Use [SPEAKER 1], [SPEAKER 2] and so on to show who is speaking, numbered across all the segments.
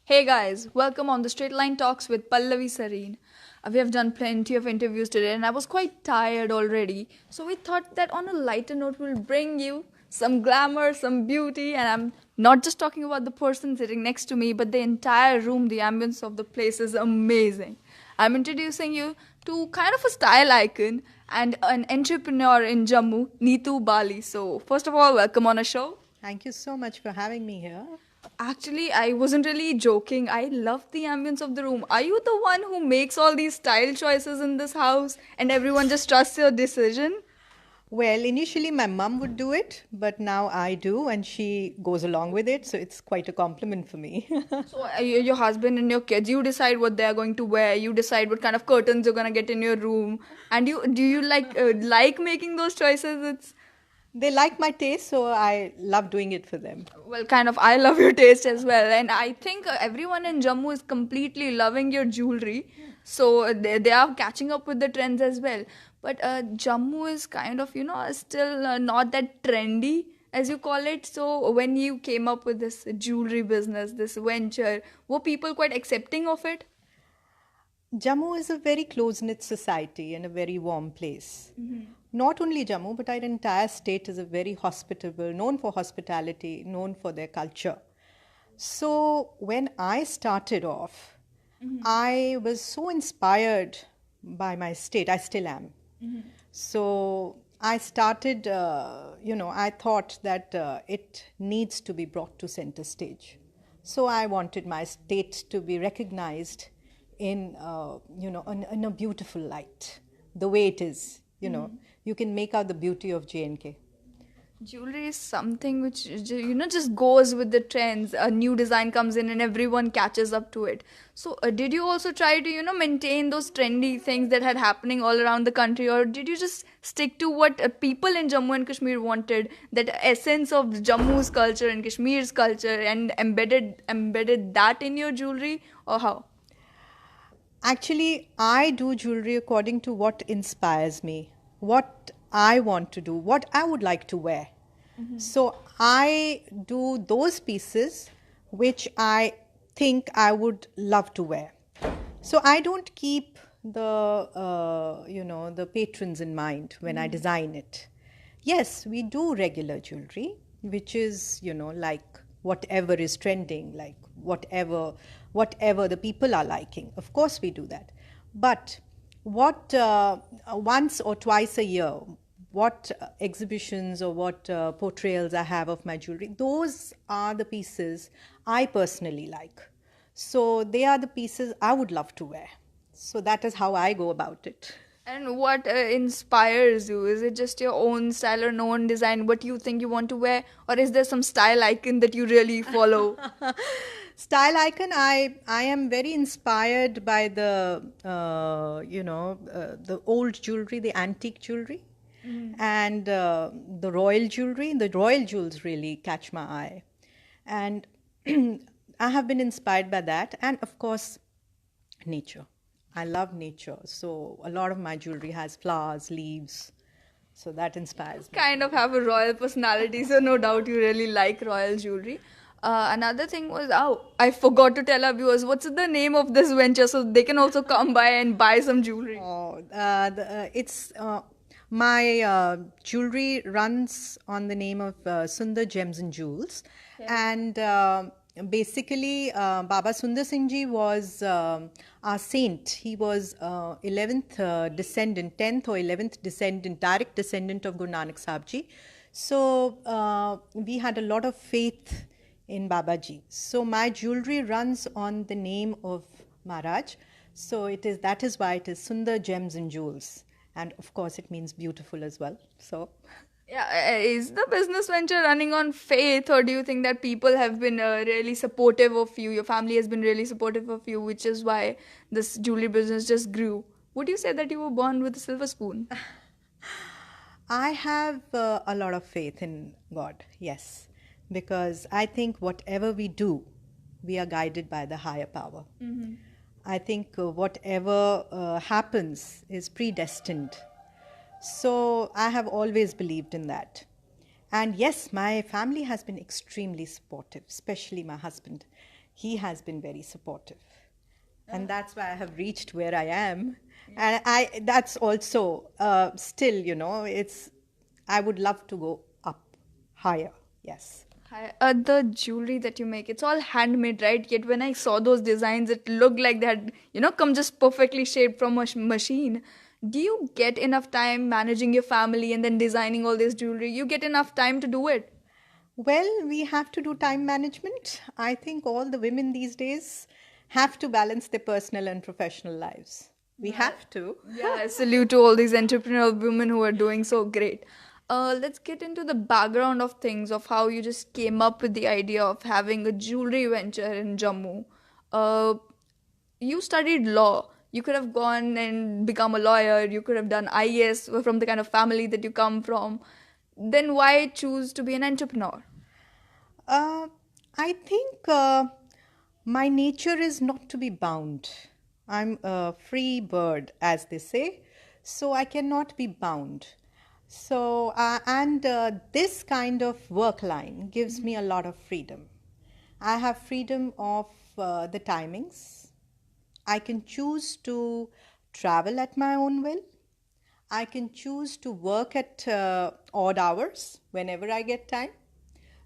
[SPEAKER 1] Hey guys, welcome on the Straight Line Talks with Pallavi Sareen. We have done plenty of interviews today and I was quite tired already. So we thought that on a lighter note we'll bring you some glamour, some beauty, and I'm not just talking about the person sitting next to me, but the entire room, the ambience of the place is amazing. I'm introducing you to kind of a style icon and an entrepreneur in Jammu, Neetu Bali. So first of all, welcome on a show.
[SPEAKER 2] Thank you so much for having me here.
[SPEAKER 1] Actually, I wasn't really joking. I love the ambience of the room. Are you the one who makes all these style choices in this house and everyone just trusts your decision?
[SPEAKER 2] Well, initially my mum would do it, but now I do, and she goes along with it, so it's quite a compliment for me.
[SPEAKER 1] So, your husband and your kids, you decide what they are going to wear. You decide what kind of curtains you're gonna get in your room, and you do you like making those choices? It's
[SPEAKER 2] They like my taste, so I love doing it for them.
[SPEAKER 1] well, kind of. I love your taste as well, and I think everyone in Jammu is completely loving your jewelry. So they are catching up with the trends as well. But Jammu is kind of still not that trendy as you call it. So when you came up with this jewelry business, this venture, were people quite accepting of it?
[SPEAKER 2] Jammu is a very close-knit society and a very warm place. Not only Jammu, but our entire state is a very hospitable, known for hospitality, known for their culture. So when I started off, I was so inspired by my state. I still am. So I started, I thought that it needs to be brought to center stage. So I wanted my state to be recognized in a beautiful light, the way it is. You can make out the beauty of J&K.
[SPEAKER 1] Jewelry is something which just goes with the trends. A new design comes in and everyone catches up to it. So did you also try to maintain those trendy things that had happening all around the country, or did you just stick to what people in Jammu and Kashmir wanted, that essence of Jammu's culture and Kashmir's culture, and embedded that in your jewelry, or how?
[SPEAKER 2] Actually, I do jewelry according to what inspires me, what I want to do, what I would like to wear. So I do those pieces which I think I would love to wear. So I don't keep the patrons in mind when I design it. Yes, we do regular jewelry, which is like whatever is trending, like whatever the people are liking. Of course, we do that. But what once or twice a year, what exhibitions or what portrayals I have of my jewelry, those are the pieces I personally like. So they are the pieces I would love to wear. So that is how I go about it.
[SPEAKER 1] And what inspires you? Is it just your own style or own design, what you think you want to wear, or is there some style icon that you really follow?
[SPEAKER 2] Style icon, I am very inspired by the old jewelry, the antique jewelry, and the royal jewelry. The royal jewels really catch my eye, and I have been inspired by that, and of course, nature. I love nature, so a lot of my jewelry has flowers, leaves, so that inspires me.
[SPEAKER 1] Kind of have a royal personality, so no doubt you really like royal jewelry. Another thing was, oh, I forgot to tell our viewers what's the name of this venture, so they can also come by and buy some jewelry.
[SPEAKER 2] Oh, it's my jewelry runs on the name of Sundar Gems and Jewels, and basically Baba Sundar Singh Ji was our saint. He was 11th descendant, 10th or 11th descendant, direct descendant of Guru Nanak Sahib Ji. So we had a lot of faith in Babaji. So my jewelry runs on the name of Maharaj. So that is why it is Sundar Gems and Jewels. And of course it means beautiful as well. So
[SPEAKER 1] Yeah, is the business venture running on faith, or do you think that people have been really supportive of you? Your family has been really supportive of you, which is why this jewelry business just grew. Would you say that you were born with a silver spoon?
[SPEAKER 2] I have a lot of faith in God, yes, because I think whatever we do, we are guided by the higher power. I think whatever happens is predestined. So I have always believed in that. And yes, my family has been extremely supportive, especially my husband. he has been very supportive. And that's why I have reached where I am. And that's also still, I would love to go up higher. Yes.
[SPEAKER 1] The jewelry that you make, it's all handmade, right? Yet when I saw those designs, it looked like they had, come just perfectly shaped from a machine. Do you get enough time managing your family and then designing all this jewelry? You get enough time to do it?
[SPEAKER 2] Well, we have to do time management. I think all the women these days have to balance their personal and professional lives. We have to.
[SPEAKER 1] Yeah, I salute to all these entrepreneurial women who are doing so great. Let's get into the background of things, of how you just came up with the idea of having a jewelry venture in Jammu. Uh, you studied law. You could have gone and become a lawyer. You could have done IAS from the kind of family that you come from. Then why choose to be an entrepreneur?
[SPEAKER 2] Uh, I think my nature is not to be bound. I'm a free bird, as they say, so I cannot be bound. So, and this kind of work line gives me a lot of freedom. I have freedom of the timings. I can choose to travel at my own will. I can choose to work at odd hours whenever I get time.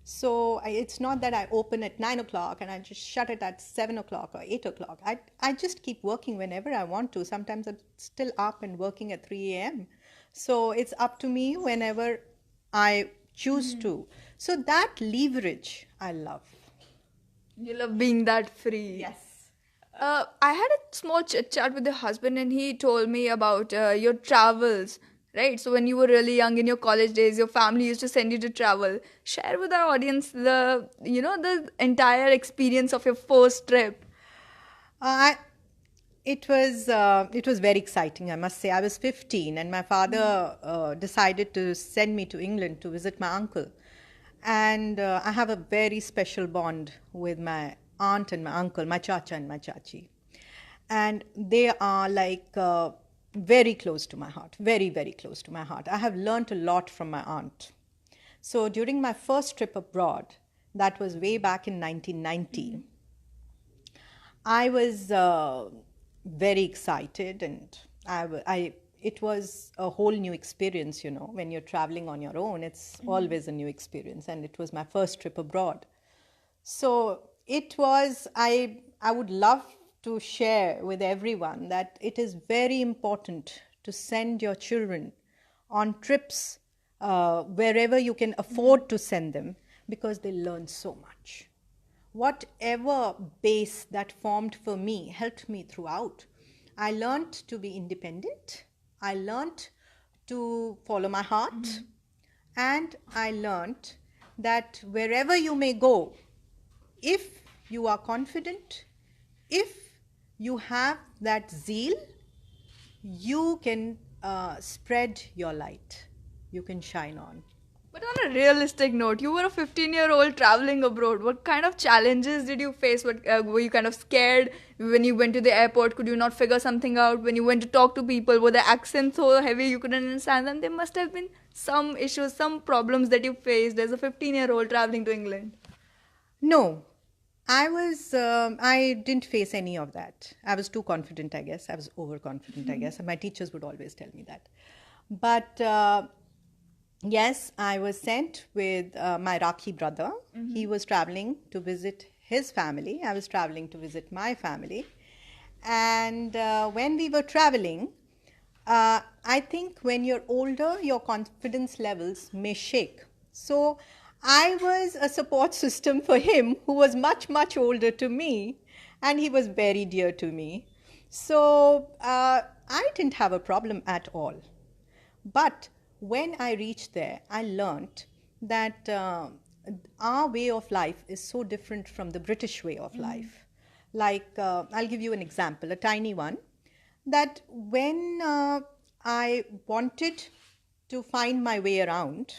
[SPEAKER 2] So it's not that I open at 9 o'clock and I just shut it at 7 o'clock or 8 o'clock. I just keep working whenever I want to. Sometimes I'm still up and working at 3 a.m. So it's up to me whenever I choose to. So that leverage I love.
[SPEAKER 1] You love being that free.
[SPEAKER 2] Yes.
[SPEAKER 1] I had a small chit chat with your husband, and he told me about your travels. Right, so when you were really young in your college days, your family used to send you to travel. Share with our audience the entire experience of your first trip.
[SPEAKER 2] It was very exciting, I must say. I was 15 and my father decided to send me to England to visit my uncle. And I have a very special bond with my aunt and my uncle, my chacha and my chachi. And they are like very close to my heart, very, very close to my heart. I have learned a lot from my aunt. So during my first trip abroad, that was way back in 1990, I was very excited, and it was a whole new experience, when you're traveling on your own, it's always a new experience. And it was my first trip abroad. So it was, I would love to share with everyone that it is very important to send your children on trips wherever you can afford to send them, because they learn so much. Whatever base that formed for me helped me throughout. I learned to be independent. I learned to follow my heart. And I learned that wherever you may go, if you are confident, if you have that zeal, you can spread your light. You can shine on.
[SPEAKER 1] But on a realistic note, you were a 15-year-old traveling abroad. What kind of challenges did you face? Were you kind of scared when you went to the airport? Could you not figure something out? When you went to talk to people, were the accents so heavy you couldn't understand them? There must have been some issues, some problems that you faced as a 15-year-old traveling to England.
[SPEAKER 2] No, I didn't face any of that. I was too confident, I guess. I was overconfident, I guess. And my teachers would always tell me that. But yes, I was sent with my Rakhi brother. He was traveling to visit his family. I was traveling to visit my family. And when we were traveling, I think when you're older, your confidence levels may shake. So I was a support system for him, who was much, much older to me, and he was very dear to me. So I didn't have a problem at all. But when I reached there, I learned that our way of life is so different from the British way of life. Like, I'll give you an example, a tiny one, that when I wanted to find my way around,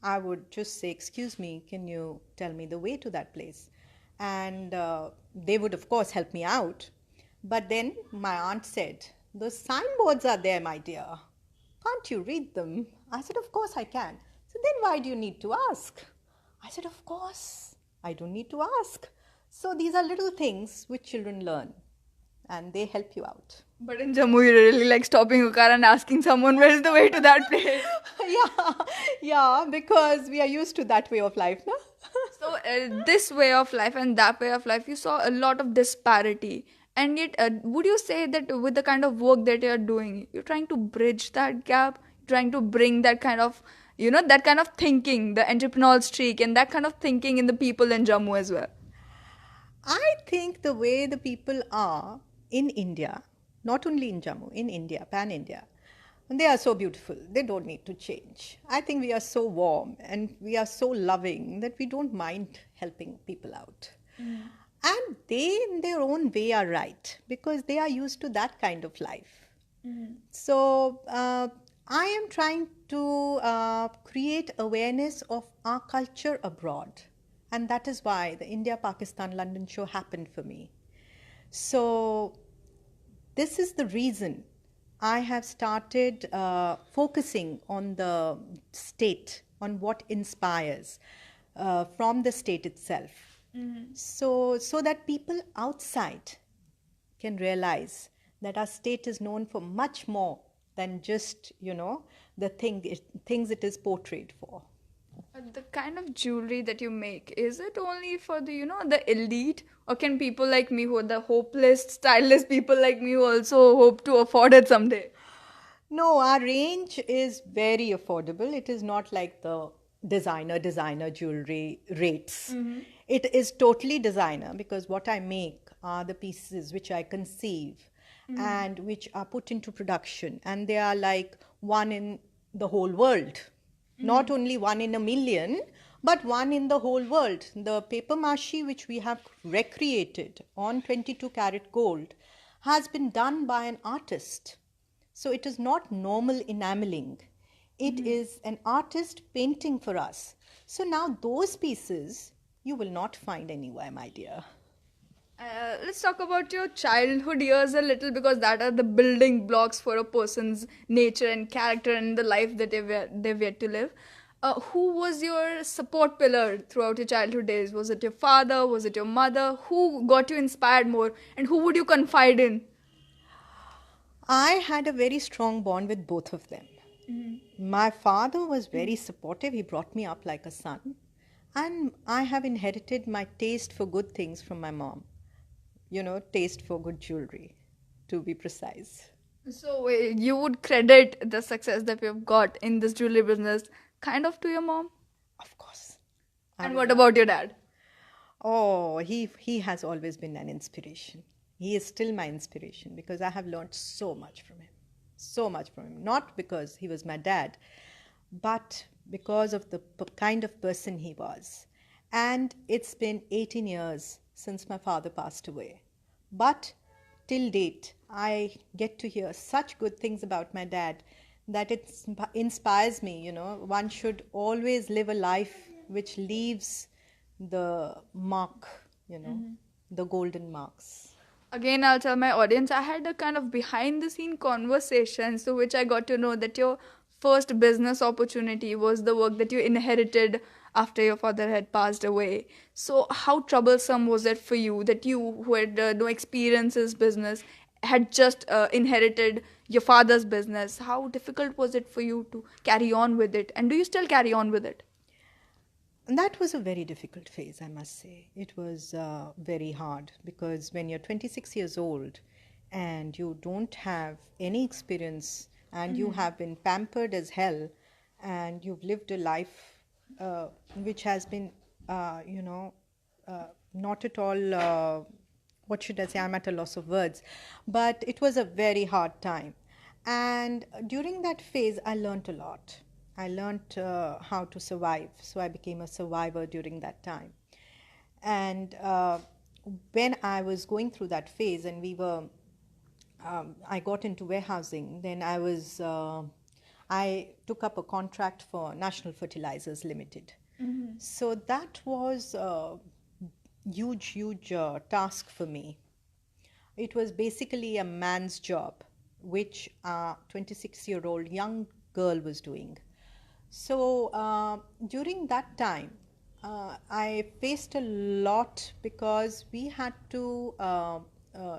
[SPEAKER 2] I would just say, "Excuse me, can you tell me the way to that place?" And they would, of course, help me out. But then my aunt said, "Those signboards are there, my dear. Can't you read them?" I said, "Of course I can." So then why do you need to ask? I said, "Of course, I don't need to ask." So these are little things which children learn and they help you out.
[SPEAKER 1] But in Jammu, you really like stopping your car and asking someone where is the way to that place.
[SPEAKER 2] Yeah, yeah, because we are used to that way of life, no?
[SPEAKER 1] So, this way of life and that way of life, you saw a lot of disparity. And yet, would you say that with the kind of work that you're doing, you're trying to bridge that gap, trying to bring that kind of, that kind of thinking, the entrepreneurial streak, and that kind of thinking in the people in Jammu as well?
[SPEAKER 2] I think the way the people are in India, not only in Jammu, in India, pan India, they are so beautiful. They don't need to change. I think we are so warm and we are so loving that we don't mind helping people out. And they, in their own way, are right because they are used to that kind of life. So, I am trying to create awareness of our culture abroad. And that is why the India Pakistan London show happened for me. So, this is the reason I have started focusing on the state, on what inspires from the state itself. So that people outside can realize that our state is known for much more than just, the things it is portrayed for.
[SPEAKER 1] The kind of jewelry that you make, is it only for the elite? Or can people like me who are the hopeless, styleless people like me who also hope to afford it someday?
[SPEAKER 2] No, our range is very affordable. It is not like the designer jewelry rates. It is totally designer because what I make are the pieces which I conceive and which are put into production, and they are like one in the whole world. Not only one in a million, but one in the whole world. The paper mache which we have recreated on 22 karat gold has been done by an artist. So it is not normal enameling. It is an artist painting for us. So now those pieces you will not find anywhere, my dear.
[SPEAKER 1] Let's talk about your childhood years a little, because that are the building blocks for a person's nature and character and the life that they've yet to live. Who was your support pillar throughout your childhood days? Was it your father? Was it your mother? Who got you inspired more? And who would you confide in?
[SPEAKER 2] I had a very strong bond with both of them. My father was very supportive. He brought me up like a son. And I have inherited my taste for good things from my mom. Taste for good jewelry, to be precise.
[SPEAKER 1] So you would credit the success that you've got in this jewelry business kind of to your mom?
[SPEAKER 2] Of course.
[SPEAKER 1] And what about your dad?
[SPEAKER 2] Oh, he has always been an inspiration. He is still my inspiration because I have learned so much from him. So much from him. Not because he was my dad, but because of the kind of person he was. And it's been 18 years since my father passed away. But till date, I get to hear such good things about my dad that it inspires me. One should always live a life which leaves the mark, the golden marks.
[SPEAKER 1] Again, I'll tell my audience, I had a kind of behind the scene conversation through which I got to know that your first business opportunity was the work that you inherited after your father had passed away. So how troublesome was it for you that you, who had no experiences business, had just inherited your father's business? How difficult was it for you to carry on with it? And do you still carry on with it?
[SPEAKER 2] And that was a very difficult phase, I must say. It was very hard because when you're 26 years old and you don't have any experience and you have been pampered as hell and you've lived a life which has been, not at all, what should I say, I'm at a loss of words, but it was a very hard time. And during that phase, I learned a lot. I learned how to survive. So I became a survivor during that time. And when I was going through that phase and I got into warehousing, then I took up a contract for National Fertilizers Limited. So that was a huge task for me. It was basically a man's job, which a 26-year-old young girl was doing. So during that time, I faced a lot because we had to,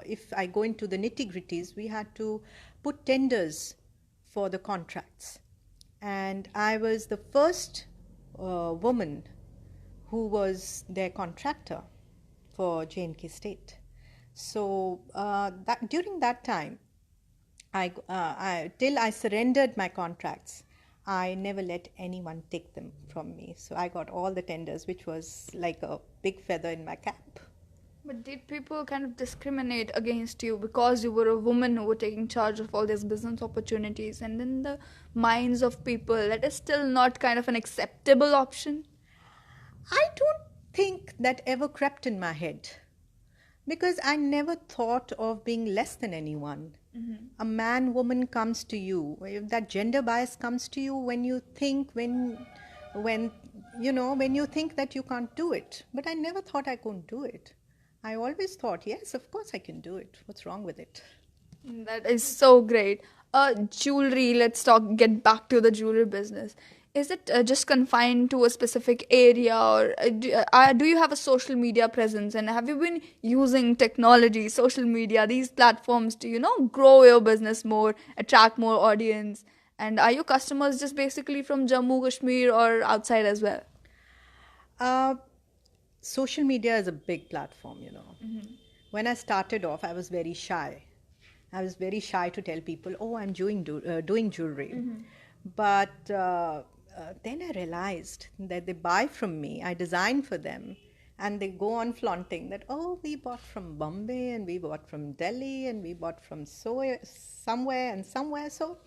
[SPEAKER 2] if I go into the nitty gritties, we had to put tenders for the contracts. And I was the first woman who was their contractor for J&K State. So that during that time, till I surrendered my contracts, I never let anyone take them from me. So I got all the tenders, which was like a big feather in my cap.
[SPEAKER 1] But did people kind of discriminate against you because you were a woman who were taking charge of all these business opportunities, and in the minds of people that is still not kind of an acceptable option?
[SPEAKER 2] I don't think that ever crept in my head because I never thought of being less than anyone. A man woman comes to you, that gender bias comes to you when you think when you think that you can't do it. But I never thought I couldn't do it. I always thought, yes, of course I can do it. What's wrong with it?
[SPEAKER 1] That is so great. Jewelry, get back to the jewelry business. Is it just confined to a specific area, or do you have a social media presence? And have you been using technology, social media, these platforms to, grow your business more, attract more audience? And are your customers just basically from Jammu, Kashmir, or outside as well?
[SPEAKER 2] Social media is a big platform, When I started off, I was very shy. I was very shy to tell people, oh, I'm doing jewelry. But then I realized that they buy from me, I design for them, and they go on flaunting that, oh, we bought from Bombay, and we bought from Delhi, and we bought from somewhere and somewhere. So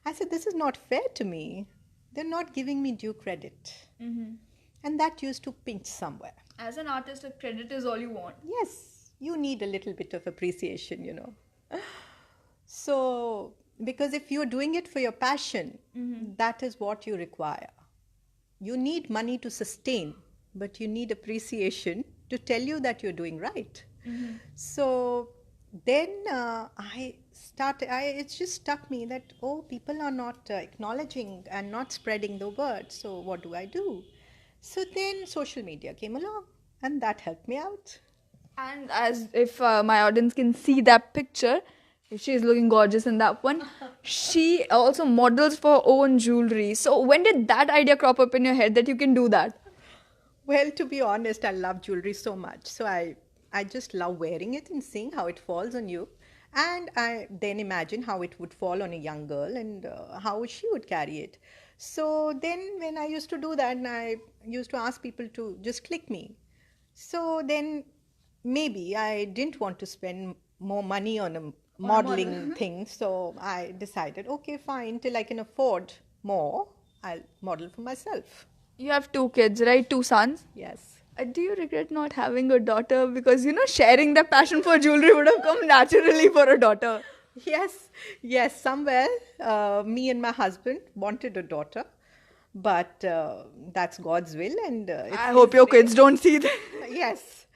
[SPEAKER 2] I said, this is not fair to me. They're not giving me due credit. And that used to pinch somewhere.
[SPEAKER 1] As an artist, credit is all you want.
[SPEAKER 2] Yes, you need a little bit of appreciation, So, because if you're doing it for your passion, that is what you require. You need money to sustain, but you need appreciation to tell you that you're doing right. So then it just struck me that, oh, people are not acknowledging and not spreading the word. So what do? So then social media came along, and that helped me out.
[SPEAKER 1] And as if my audience can see that picture, she's looking gorgeous in that one. She also models for her own jewelry. So when did that idea crop up in your head that you can do that?
[SPEAKER 2] Well, to be honest, I love jewelry so much. So I just love wearing it and seeing how it falls on you. And I then imagine how it would fall on a young girl and how she would carry it. So then when I used to do that, and I used to ask people to just click me. So then maybe I didn't want to spend more money on a modeling thing. So I decided, okay, fine, till I can afford more, I'll model for myself.
[SPEAKER 1] You have 2 kids, right? 2 sons?
[SPEAKER 2] Yes.
[SPEAKER 1] Do you regret not having a daughter? Because, sharing the passion for jewelry would have come naturally for a daughter.
[SPEAKER 2] Yes, somewhere me and my husband wanted a daughter, but that's God's will, and
[SPEAKER 1] I hope your kids don't see that.
[SPEAKER 2] Yes.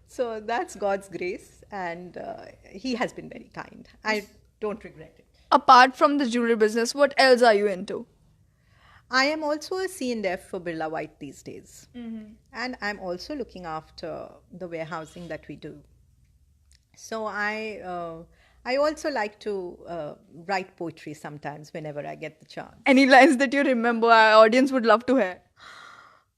[SPEAKER 2] So that's God's grace, and he has been very kind. I don't regret it.
[SPEAKER 1] Apart from the jewelry business, what else are you into?
[SPEAKER 2] I am also a C&F for Birla White these days, and I'm also looking after the warehousing that we do. So I also like to write poetry sometimes whenever I get the chance.
[SPEAKER 1] Any lines that you remember our audience would love to hear?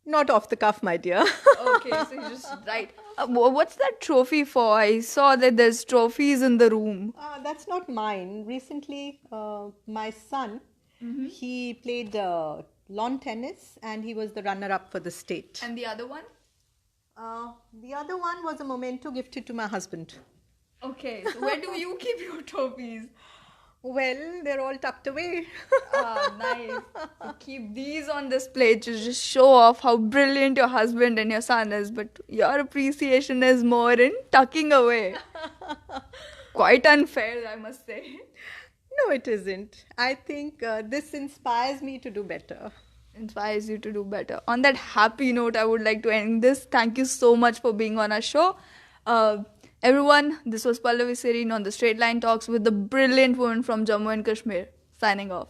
[SPEAKER 2] Not off the cuff, my dear.
[SPEAKER 1] Okay, so you just write. What's that trophy for? I saw that there's trophies in the room.
[SPEAKER 2] That's not mine. Recently, my son, he played lawn tennis, and he was the runner-up for the state.
[SPEAKER 1] And the other one?
[SPEAKER 2] The other one was a memento gifted to my husband.
[SPEAKER 1] Okay, so where do you keep your trophies?
[SPEAKER 2] Well, they're all tucked away.
[SPEAKER 1] Nice. So keep these on display to just show off how brilliant your husband and your son is, but your appreciation is more in tucking away. Quite unfair, I must say.
[SPEAKER 2] No, it isn't. I think this inspires me to do better.
[SPEAKER 1] Inspires you to do better. On that happy note, I would like to end this. Thank you so much for being on our show. Everyone, this was Pallavi Sareen on the Straight Line Talks with the brilliant woman from Jammu and Kashmir. Signing off.